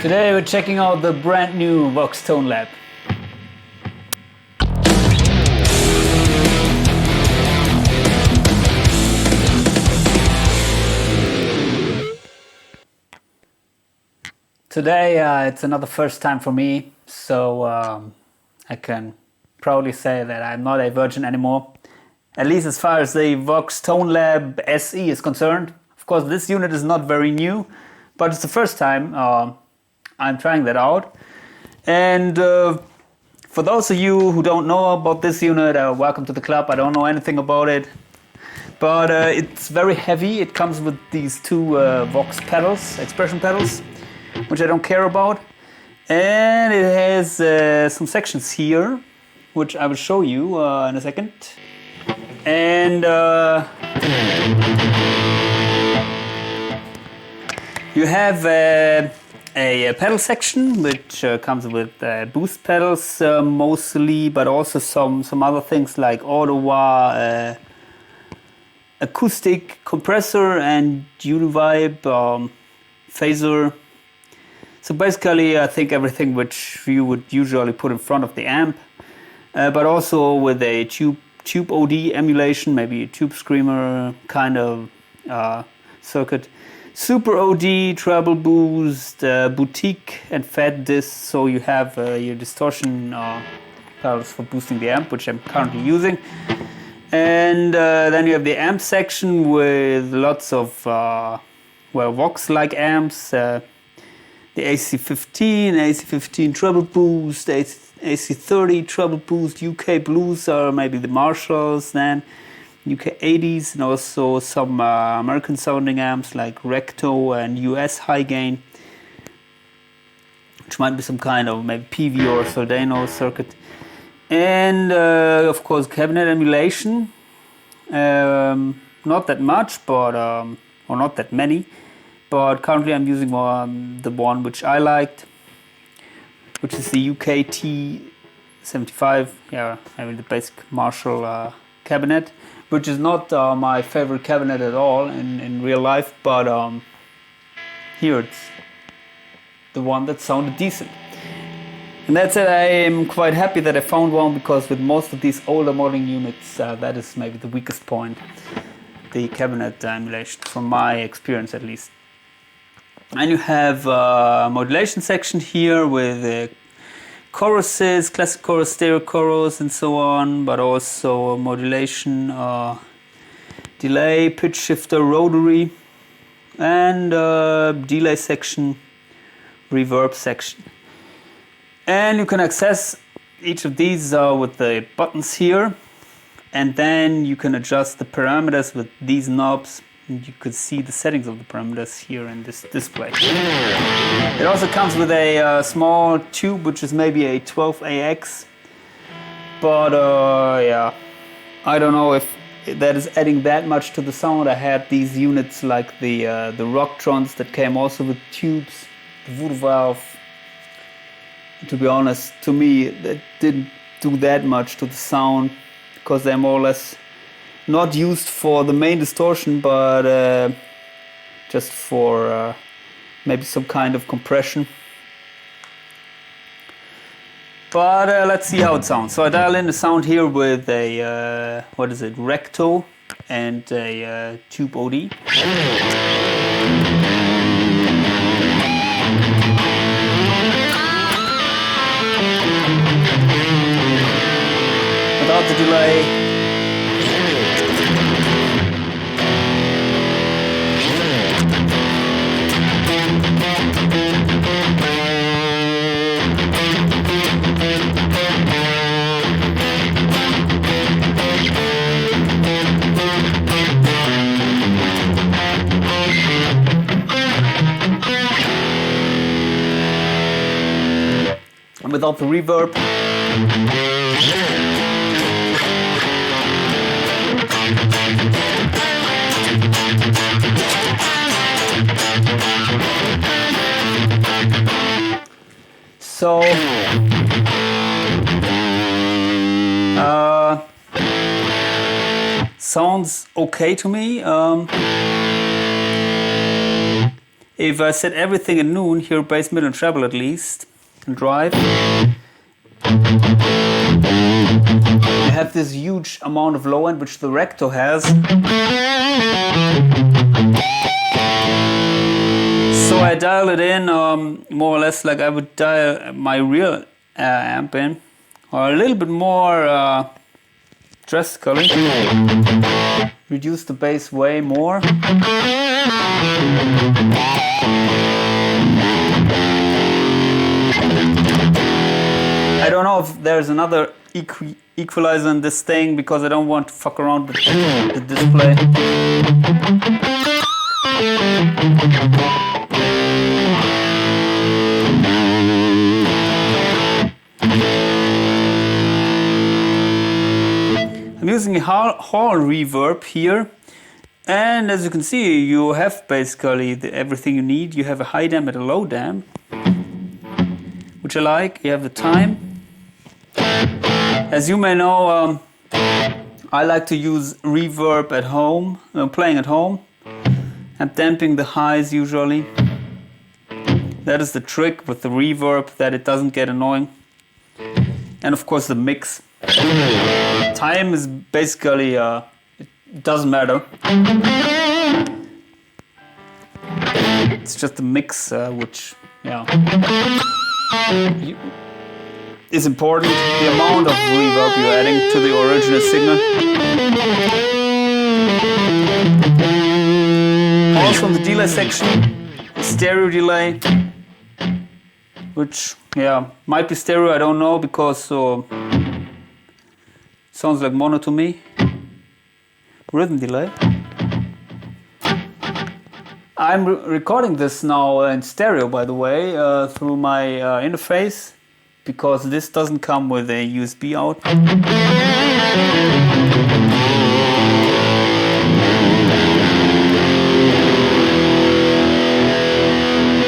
Today we're checking out the brand new Vox TonelabSE. Today it's another first time for me, so I can proudly say that I'm not a virgin anymore. At least as far as the Vox TonelabSE is concerned. Of course, this unit is not very new, but it's the first time I'm trying that out. And for those of you who don't know about this unit, welcome to the club. I don't know anything about it, but it's very heavy. It comes with these two Vox pedals, expression pedals, which I don't care about. And it has some sections here, which I will show you in a second. And you have a pedal section, which comes with boost pedals mostly, but also some other things like auto wah, acoustic compressor, and Univibe phaser. So basically, I think everything which you would usually put in front of the amp, but also with a tube OD emulation, maybe a tube screamer kind of circuit. Super OD, treble boost, boutique and fat disc, so you have your distortion pedals for boosting the amp, which I'm currently using. And then you have the amp section with lots of Vox-like amps. The AC15, AC15 treble boost, AC30 treble boost, UK blues are maybe the Marshalls, then UK 80s, and also some American sounding amps like Recto and US high gain, which might be some kind of maybe PV or Soldano circuit. And of course cabinet emulation, not that much, but or not that many. But currently I'm using the one which I liked, which is the UK T75, I mean the basic Marshall cabinet, which is not my favorite cabinet at all in real life, but here it's the one that sounded decent. And that's it. I am quite happy that I found one, because with most of these older modeling units, that is maybe the weakest point, the cabinet emulation, from my experience at least. And you have a modulation section here with choruses, classic chorus, stereo chorus, and so on, but also modulation, delay, pitch shifter, rotary, and delay section, reverb section. And you can access each of these with the buttons here, and then you can adjust the parameters with these knobs. You could see the settings of the parameters here in this display. It also comes with a small tube, which is maybe a 12AX, but yeah, I don't know if that is adding that much to the sound. I had these units like the Rocktrons that came also with tubes, the Voodoo Valve. To be honest, to me, that didn't do that much to the sound, because they're more or less not used for the main distortion, but just for maybe some kind of compression. But let's see how it sounds. So I dial in the sound here with a Recto and a tube OD. Without the delay. And without the reverb. So sounds okay to me. if I set everything at noon, here bass, middle and treble at least, and drive, you have this huge amount of low end which the Recto has. So I dial it in more or less like I would dial my real amp in, or a little bit more drastically. Reduce the bass way more. I don't know if there's another equalizer in this thing because I don't want to fuck around with the display. I'm using a hall reverb here, and as you can see, you have basically everything you need. You have a high damp and a low damp, which I like. You have the time. As you may know, I like to use reverb at home, playing at home, and damping the highs usually. That is the trick with the reverb, that it doesn't get annoying. And of course the mix. Time is basically, it doesn't matter. It's just the mix which, is important. The amount of reverb you're adding to the original signal. Also in the delay section, stereo delay, which might be stereo, I don't know, because sounds like mono to me. Rhythm delay. I'm recording this now in stereo, by the way, through my interface, because this doesn't come with a USB out.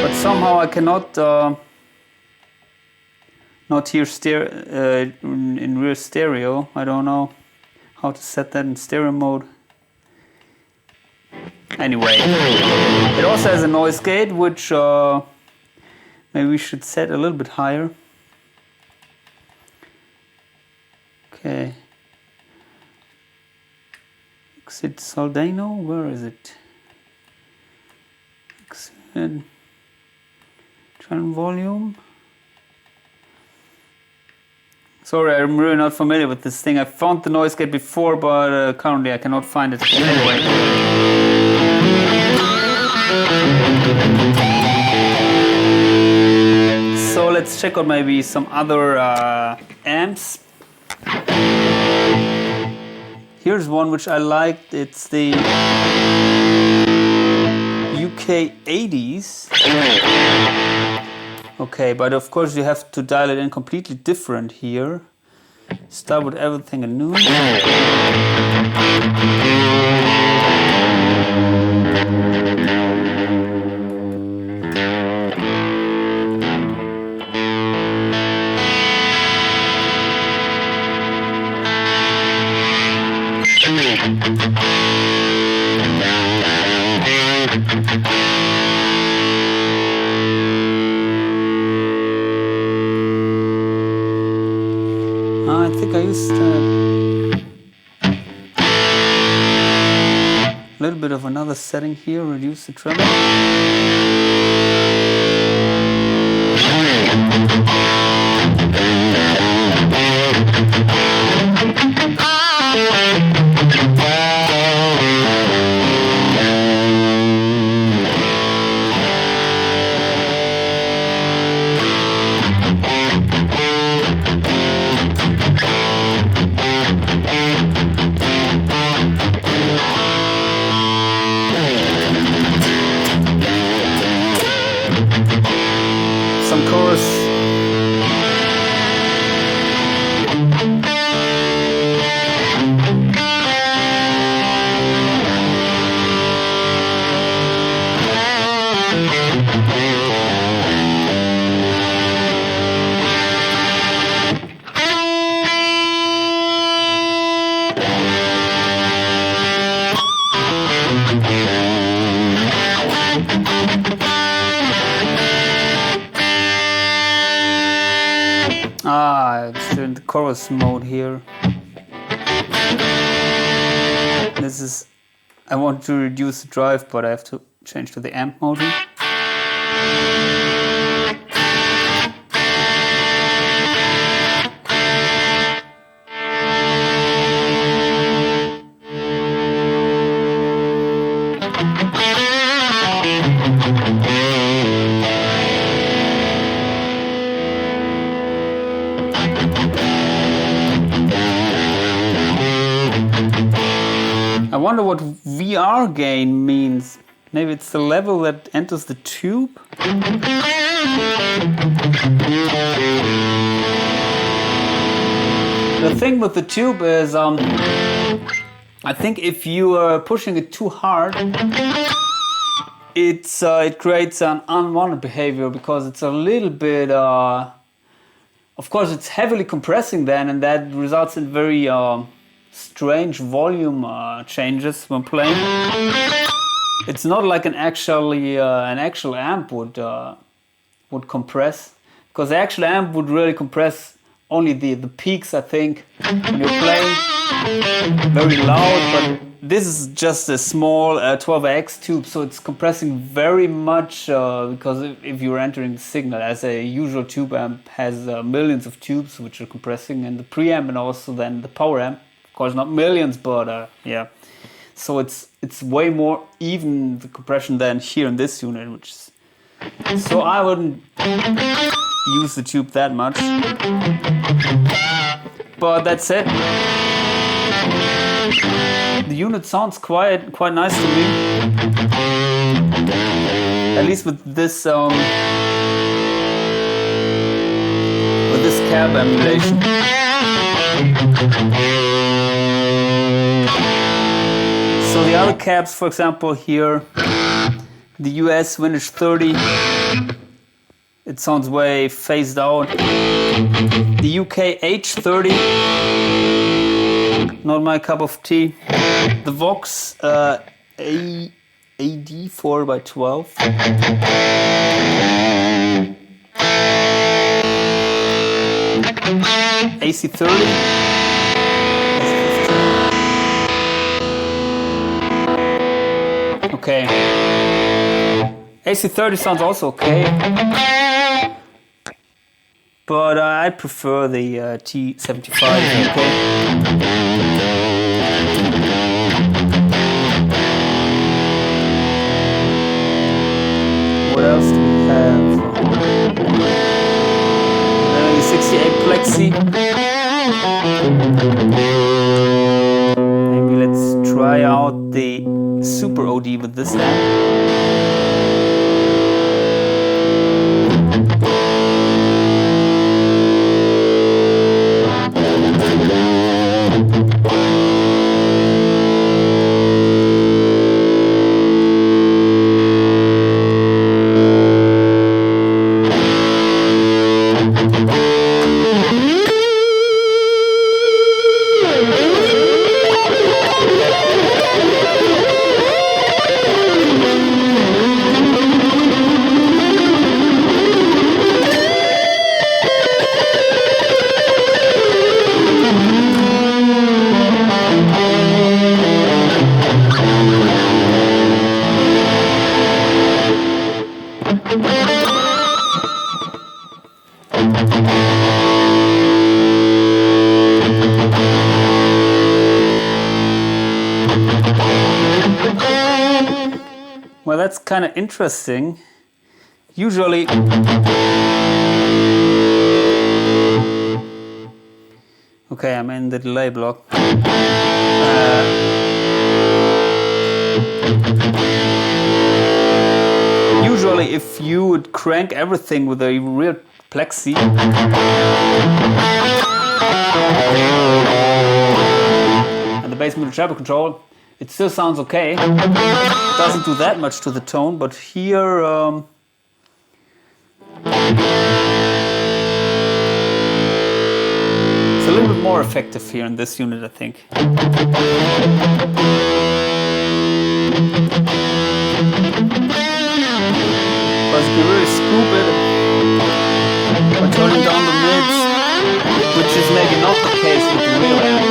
But somehow I cannot not hear in rear stereo. I don't know how to set that in stereo mode. Anyway, it also has a noise gate, which maybe we should set a little bit higher. Okay. Exit Soldano, where is it? Exit channel volume. Sorry, I'm really not familiar with this thing. I found the noise gate before, but currently I cannot find it. Anyway. So let's check out maybe some other amps. Here's one which I liked. It's the UK 80s. Okay, but of course you have to dial it in completely different here. Start with everything anew. I think I used a little bit of another setting here, reduce the treble. Some chorus. the chorus mode here. This is, I want to reduce the drive, but I have to change to the amp mode. I wonder what VR gain means. Maybe it's the level that enters the tube? The thing with the tube is, I think if you are pushing it too hard, it creates an unwanted behavior, because it's a little bit, of course it's heavily compressing then, and that results in very strange volume changes when playing. It's not like an actual amp would compress, because the actual amp would really compress only the peaks, I think, when you're playing very loud. But this is just a small 12x tube, so it's compressing very much, because if you're entering the signal, as a usual tube amp has millions of tubes which are compressing, and the preamp and also then the power amp. Of course, not millions, but yeah. So it's way more even, the compression, than here in this unit, which is, so I wouldn't use the tube that much. But that's it. The unit sounds quite nice to me. At least with this cab emulation. So the other cabs, for example, here, the US Vintage 30, it sounds way phased out. The UK H30, not my cup of tea. The Vox AD 4x12. AC30. Okay. AC30 sounds also okay, but I prefer the T75. Okay. What else do we have? 68 Plexi. Maybe let's try out the Super OD with this amp. Well, that's kind of interesting. Usually, okay, I'm in the delay block. Usually, if you would crank everything with a real plexi, and the bass middle treble control, it still sounds okay. It doesn't do that much to the tone, but here it's a little bit more effective here in this unit, I think. But you can really scoop it by turning down the mids, which is making case with the real amp.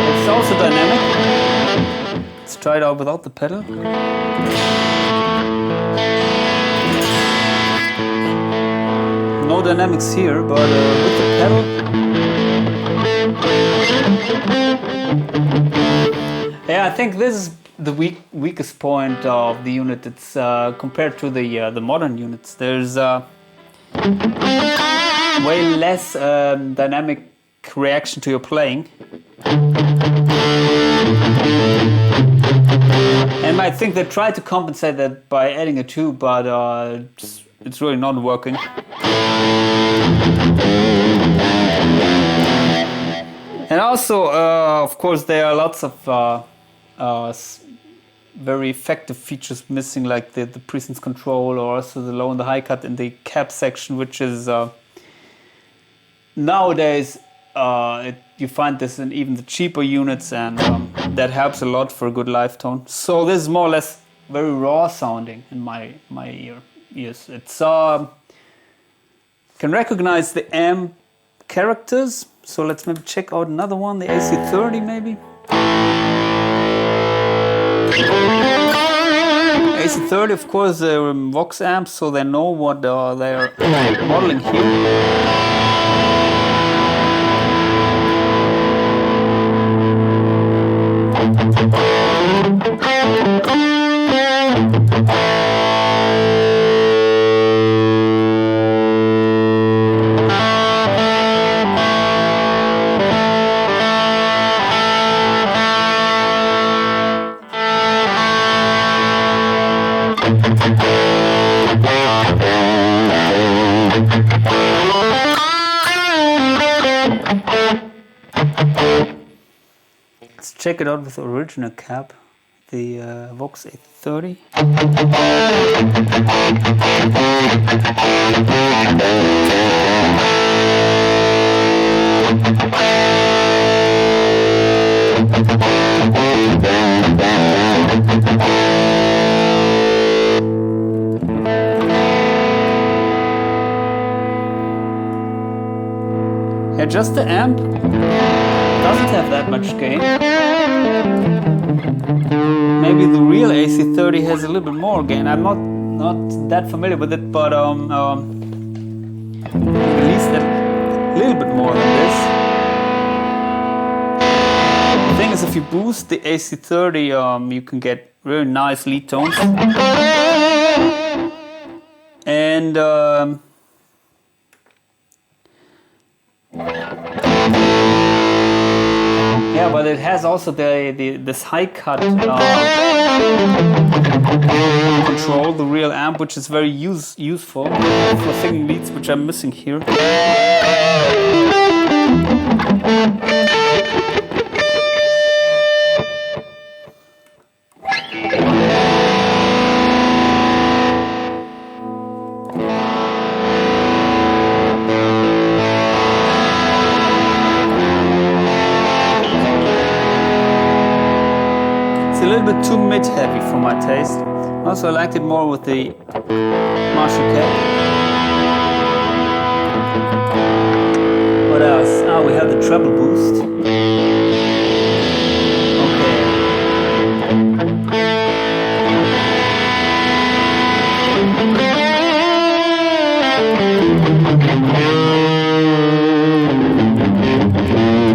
It's also dynamic. Let's try it out without the pedal. No dynamics here, but with the pedal. Yeah, I think this is the weakest point of the unit. It's compared to the modern units. There's way less dynamic reaction to your playing. And I think they tried to compensate that by adding a tube, but it's really not working. And also, of course, there are lots of very effective features missing, like the presence control, or also the low and the high cut in the cab section, which is nowadays you find this in even the cheaper units, and that helps a lot for a good live tone. So this is more or less very raw sounding in my ears. It's can recognize the amp characters. So let's maybe check out another one, the AC30 maybe. AC30, of course, they're Vox amps, so they know what they're modeling here. Let's check it out with the original cab, the Vox 830. Yeah, just the amp doesn't have that much gain. Maybe the real AC30 has a little bit more gain. I'm not that familiar with it, but at least a little bit more than this. The thing is, if you boost the AC30, you can get really nice lead tones. And yeah, but it has also this high cut control, the real amp, which is very useful for singing leads, which I'm missing here. A little bit too mid-heavy for my taste. Also, I liked it more with the Marshall cab. What else? We have the treble boost. Okay.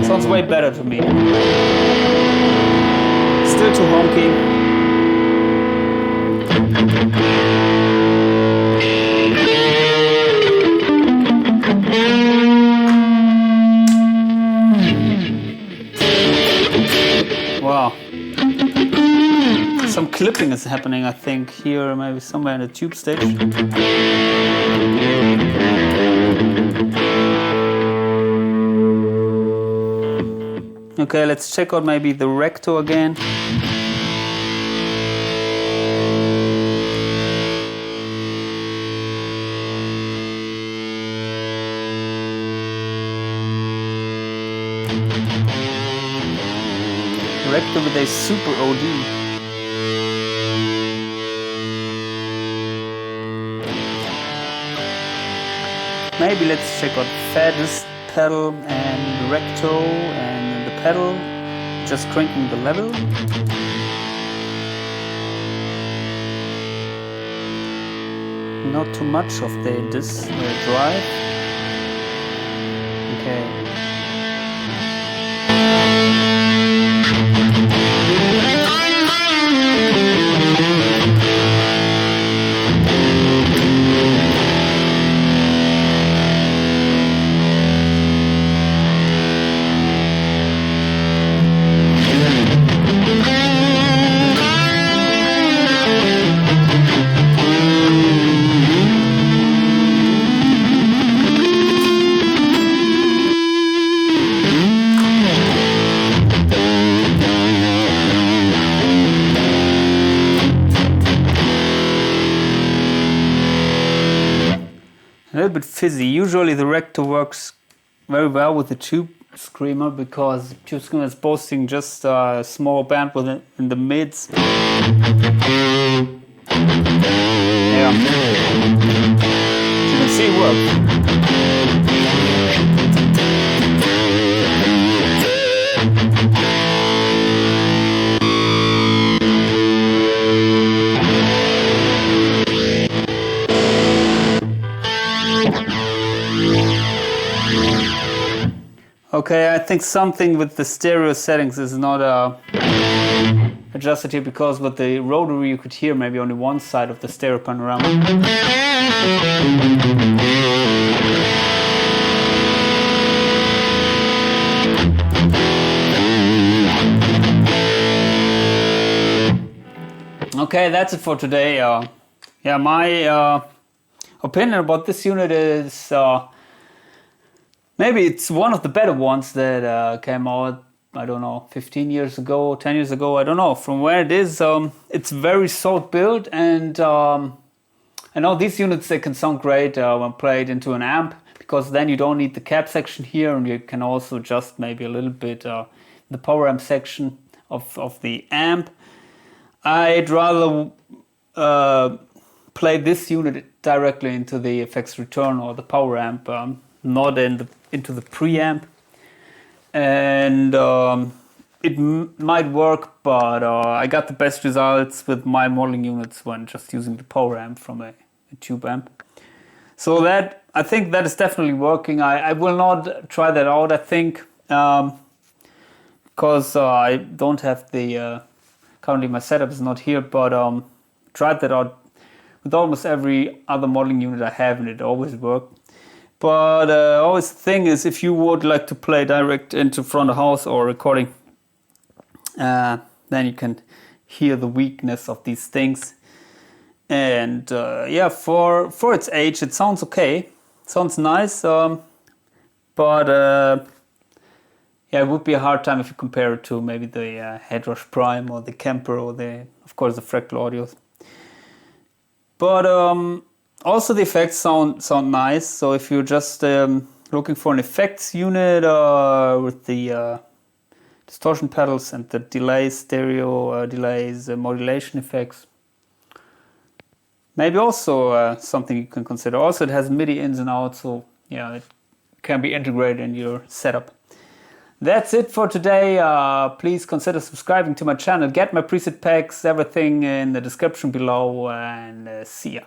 Sounds way better to me. Still too honky. Wow. Some clipping is happening, I think, here, maybe somewhere in the tube stage. Okay, let's check out maybe the recto again. directly with a super OD. Maybe let's check out fattest pedal and recto and the pedal, just cranking the level. Not too much of this drive. Okay. A little bit fizzy. Usually the recto works very well with the tube screamer because tube screamer is boasting just a small bandwidth in the mids. Yeah. You can see it works. Okay, I think something with the stereo settings is not adjusted here because with the rotary you could hear maybe only one side of the stereo panorama. Okay, that's it for today. Yeah, my opinion about this unit is maybe it's one of the better ones that came out, I don't know, 15 years ago, 10 years ago, I don't know. From where it is, it's very solid build, and I know these units, they can sound great when played into an amp, because then you don't need the cab section here, and you can also adjust maybe a little bit the power amp section of the amp. I'd rather play this unit directly into the effects return or the power amp, not into the preamp, and it might work, but I got the best results with my modeling units when just using the power amp from a tube amp. So that, I think that is definitely working. I will not try that out, I think, because I don't have the currently my setup is not here, but tried that out with almost every other modeling unit I have, and it always worked. But always the thing is, if you would like to play direct into front of house or recording, then you can hear the weakness of these things. And yeah, for its age, it sounds okay. It sounds nice, but yeah, it would be a hard time if you compare it to maybe the Headrush Prime or the Kemper or of course, the Fractal Audios. But also the effects sound nice. So if you're just looking for an effects unit with the distortion pedals and the delays, stereo delays, modulation effects, maybe also something you can consider. Also, it has MIDI ins and outs, so yeah, it can be integrated in your setup. That's it for today. Please consider subscribing to my channel. Get my preset packs, everything in the description below, and see ya.